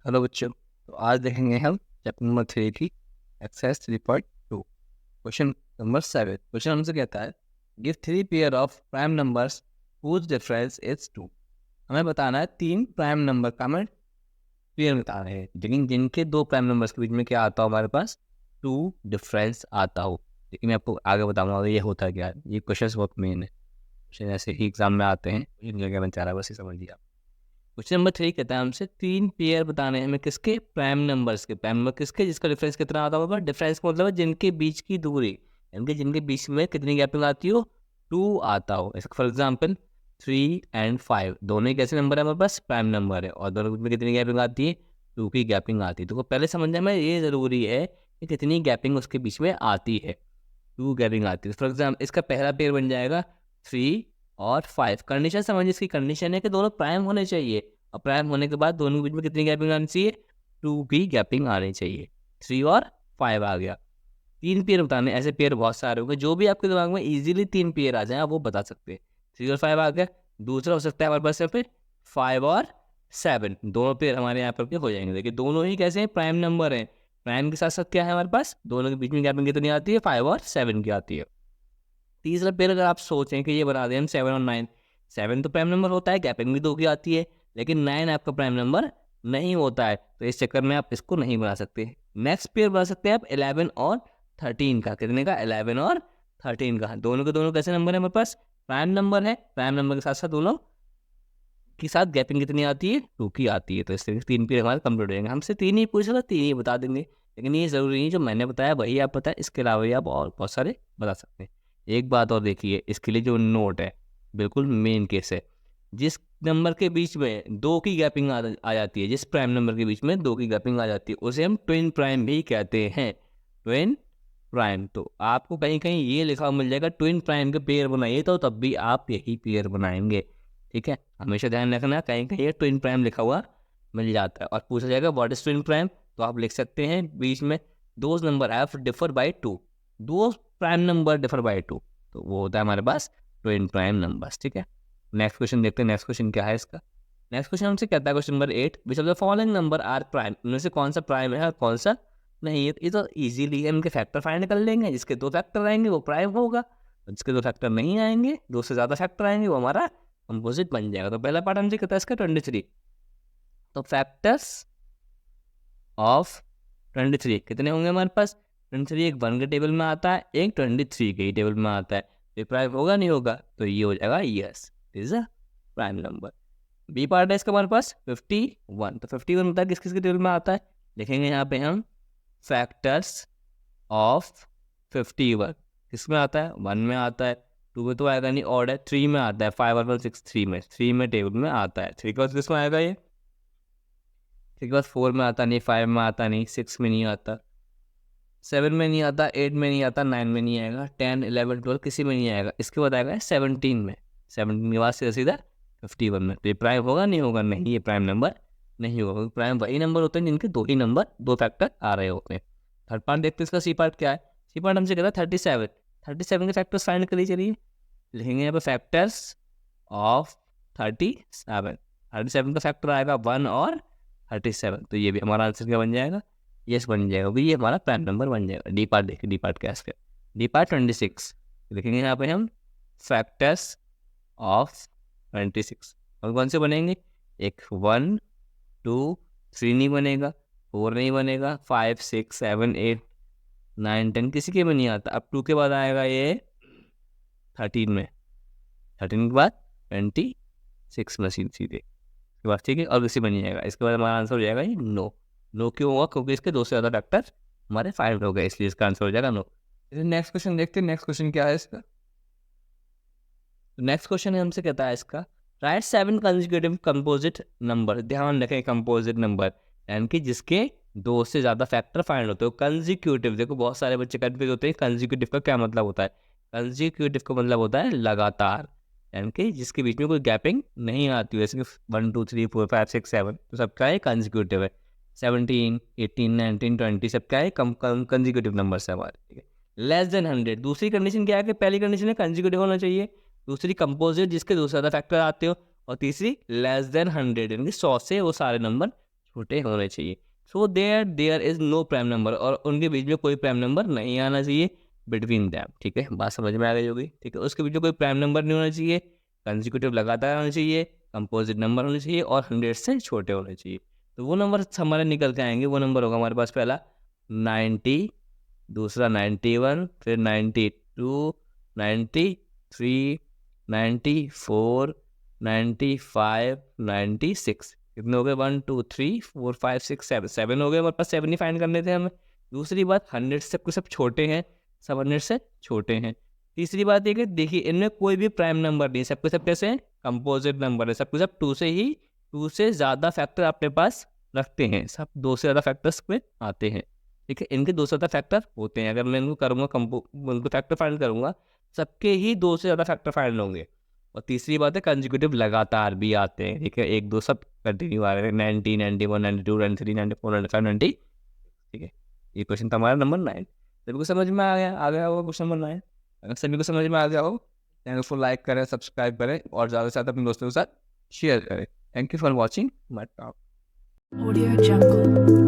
Hello बच्चों। तो आज देखेंगे हम चैप्टर नंबर 3 की एक्सरसाइज 3.2 क्वेश्चन नंबर 7। क्वेश्चन हमसे कहता है give 3 pair of prime numbers whose difference is 2। हमें बताना है 3 प्राइम नंबर का हमें पेयर बता रहे हैं, लेकिन जिनके 2 प्राइम नंबर्स के बीच में क्या आता हो, हमारे पास 2 डिफरेंस आता हो। लेकिन मैं आपको आगे बताऊंगा ये होता क्या है। ये क्वेश्चन बहुत मेन है, क्वेश्चन ऐसे ही एग्जाम में आते हैं, जगह में चाह रहा बस ये समझ लिया। क्वेश्चन नंबर 3 कहता है हमसे 3 पेयर बताने हैं हमें किसके, प्राइम नंबर्स के। प्राइम नंबर किसके जिसका डिफरेंस कितना आता होगा। डिफरेंस का मतलब है जिनके बीच की दूरी, यानी कि जिनके बीच में कितनी गैपिंग आती हो, 2 आता हो। ऐसे फॉर एग्जांपल 3 एंड 5 दोनों ही कैसे नंबर है, हमारे पास प्राइम नंबर है, और दोनों के बीच में कितनी गैपिंग आती है, 2 की गैपिंग आती है। तो पहले समझने में ये ज़रूरी है कि कितनी गैपिंग उसके बीच में आती है। 2 गैपिंग आती है। फॉर एग्जाम्पल इसका पहला पेयर बन जाएगा 3 और 5। कंडीशन समझिए, इसकी कंडीशन है कि दोनों प्राइम होने चाहिए, और प्राइम होने के बाद दोनों के बीच में कितनी गैपिंग आनी चाहिए, 2 की गैपिंग आनी चाहिए। 3 और 5 आ गया। 3 पेयर बताने, ऐसे पेयर बहुत सारे होंगे, जो भी आपके दिमाग में इजीली 3 पेयर आ जाए आप वो बता सकते हैं। 3 और 5 आ गया। दूसरा हो सकता है हमारे पास यहाँ पे 5 और 7, दोनों पेयर हमारे यहाँ पर हो जाएंगे। देखिए दोनों ही कैसे हैं, प्राइम नंबर है। प्राइम के साथ साथ क्या है हमारे पास, दोनों के बीच में गैपिंग कितनी आती है, 5 और 7 की आती है। तीसरा पेयर अगर आप सोचें कि ये बना दें हम 7 और 9, 7 तो प्राइम नंबर होता है, गैपिंग भी 2 की आती है, लेकिन 9 आपका प्राइम नंबर नहीं होता है, तो इस चक्कर में आप इसको नहीं बना सकते। नेक्स्ट पेयर बना सकते हैं आप 11 और 13 का। कितने का, 11 और 13 का। दोनों के दोनों कैसे नंबर है, हमारे पास प्राइम नंबर है। प्राइम नंबर के साथ साथ दोनों के साथ गैपिंग कितनी आती है, 2 की आती है। तो इस तरीके से 3 पेयर हमारे कंप्लीट हो जाएंगे। हमसे 3 ही पूछा था, 3 ही बता देंगे, लेकिन ये ज़रूरी नहीं जो मैंने बताया वही आप बताएं, इसके अलावा भी आप और बहुत सारे बता सकते हैं। एक बात और देखिए, इसके लिए जो नोट है बिल्कुल मेन केस है। जिस नंबर के बीच में 2 की गैपिंग आ जाती है, जिस प्राइम नंबर के बीच में 2 की गैपिंग आ जाती है, उसे हम ट्विन प्राइम भी कहते हैं। Twin prime. तो आपको कहीं कहीं ये लिखा मिल जाएगा ट्विन प्राइम के पेयर बनाइए, तो तब भी आप यही पेयर बनाएंगे। ठीक है, हमेशा ध्यान रखना, कहीं कहीं ट्विन प्राइम लिखा हुआ मिल जाता है। और पूछा जाएगा व्हाट इज ट्विन प्राइम, तो आप लिख सकते हैं बीच में those number have differ by 2, दो प्राइम नंबर डिफर बाय 2, तो वो होता है हमारे पास ट्विन प्राइम नंबर्स। ठीक है, नेक्स्ट क्वेश्चन देखते हैं। नेक्स्ट क्वेश्चन क्या है इसका। नेक्स्ट क्वेश्चन हमसे कहता है question number 8, which of the following number are prime. इनमें से कौन सा प्राइम है और कौन सा नहीं है। ये तो इजीली है, इनके फैक्टर फाइंड कर लेंगे। जिसके 2 फैक्टर आएंगे वो प्राइम होगा, जिसके 2 फैक्टर नहीं आएंगे, 2 से ज़्यादा फैक्टर आएंगे, वो हमारा कंपोजिट बन जाएगा। तो पहला पार्ट हमसे कहता है इसका 23। तो फैक्टर्स ऑफ 23 कितने होंगे हमारे पास, 23 एक 1 के टेबल में आता है, एक 23 के ही टेबल में आता है। तो प्राइम होगा नहीं होगा, तो ये हो जाएगा yes, is a prime number. B part है इसका हमारे पास 51। तो 51 होता है किस किस के टेबल में आता है, देखेंगे यहाँ पे हम फैक्टर्स ऑफ 51 किस में आता है, 1 में आता है, 2 में तो आएगा नहीं, ऑड है, 3 में आता है, 5 और 1 6, 3 में टेबल में आता है। 3 के बाद किस में आएगा ये, 3 के बाद 4 में आता नहीं, 5 में आता नहीं, 6 में नहीं आता, 7 में नहीं आता, 8 में नहीं आता, 9 में नहीं आएगा, 10 11 12 किसी में नहीं आएगा। इसके बाद आएगा 17 में, 17 के बाद सीधा 51 में। तो ये प्राइम होगा नहीं होगा, नहीं ये प्राइम नंबर नहीं होगा, क्योंकि प्राइम वही नंबर होते हैं जिनके 2 ही नंबर 2 फैक्टर आ रहे होते हैं। थर्ड पार्ट देखते हैं इसका, सी पार्ट क्या है। सी पार्ट हमसे कहता है 37। 37 के फैक्टर्स फाइंड करिए। चलिए लिखेंगे यहाँ पे फैक्टर्स ऑफ 37। 37 का फैक्टर आएगा 1 और 37, तो ये भी हमारा आंसर क्या बन जाएगा, यस बन जाएगा, भी ये हमारा प्राइम नंबर बन जाएगा। डी पार्ट देखिए, डी पार्ट क्या है इसका, डी पार्ट 26। लिखेंगे यहाँ पे हम फैक्टर्स ऑफ 26, और कौन से बनेंगे, एक 1 2 3 नहीं बनेगा, 4 नहीं बनेगा, 5 6 7 8 9 10 किसी के में नहीं आता। अब 2 के बाद आएगा ये 13 में, 13 के बाद 26 में सीधे के बाद, ठीक है, और किसी में नहीं आएगा। इसके बाद हमारा आंसर हो जाएगा ये नो। नो क्यों होगा, क्योंकि इसके 2 से ज़्यादा फैक्टर हमारे फाइंड हो गए, इसलिए इसका आंसर हो जाएगा नो। नेक्स्ट क्वेश्चन देखते हैं, नेक्स्ट क्वेश्चन क्या है इसका। नेक्स्ट क्वेश्चन हमसे कहता है इसका, राइट 7 कंसेक्यूटिव कंपोजिट नंबर। ध्यान रखें कंपोजिट नंबर यानी कि जिसके 2 से ज़्यादा फैक्टर फाइंड होते हो। कंसेक्यूटिव, देखो बहुत सारे बच्चे कंफ्यूज होते हैं, कंसेक्यूटिव का क्या मतलब होता है। कंसेक्यूटिव का मतलब होता है लगातार, यानी कि जिसके बीच में कोई गैपिंग नहीं आती, जैसे कि 1 2 3 4 5 6 7, तो सबका ये कंसेक्यूटिव है। 17 18 19 20 सबका है कंसेक्यूटिव नंबर है हमारे, ठीक है। लेस देन 100, दूसरी कंडीशन क्या है कि पहली कंडीशन है कंसेक्यूटिव होना चाहिए, दूसरी कंपोजिट जिसके 2 से ज़्यादा फैक्टर आते हो, और तीसरी लेस देन 100 यानी कि 100 से वो सारे नंबर छोटे होने चाहिए। So there is no prime number, और उनके बीच में कोई प्राइम नंबर नहीं आना चाहिए बिटवीन दैम। ठीक है, बात समझ में आ गई होगी। ठीक है, उसके बीच में कोई प्राइम नंबर नहीं होना चाहिए, कंसेक्यूटिव लगातार होना चाहिए, कंपोजिट नंबर होने चाहिए, और 100 से छोटे होने चाहिए। तो वो नंबर हमारे निकल के आएंगे। वो नंबर होगा हमारे पास पहला 90, दूसरा 91, फिर 92, 93, 94, 95, 96। कितने हो गए? 1 2 3 4 5 6 7 7 हो गए हमारे पास। 7 ही फाइंड करने थे हमें। दूसरी बात, 100 से सब छोटे हैं, सब 100 से छोटे हैं। तीसरी बात ये कि देखिए इनमें कोई भी प्राइम नंबर नहीं है, सबके सब कैसे हैं? कंपोजिट नंबर है, सबके सब 2 से ही 2 से ज़्यादा फैक्टर अपने पास रखते हैं, सब 2 से ज़्यादा फैक्टर्स में आते हैं। ठीक है, इनके 2 से ज़्यादा फैक्टर होते हैं। अगर मैं इनको करूँगा उनको फैक्टर फाइंड करूँगा, सबके ही 2 से ज़्यादा फैक्टर फाइंड होंगे। और तीसरी बात है कंसेक्यूटिव लगातार भी आते हैं। ठीक है, 1 2 सब कंटिन्यू आ रहे हैं, 90 91 92 93 94 95 90। ठीक है, ये क्वेश्चन था हमारा नंबर 9। सभी को समझ में आ गया होगा क्वेश्चन नंबर 9। अगर सभी को समझ में आ गया हो, चैनल को लाइक करें, सब्सक्राइब करें, और ज़्यादा से ज़्यादा अपने दोस्तों के साथ शेयर करें। Thank you for watching my talk. Audio Jungle.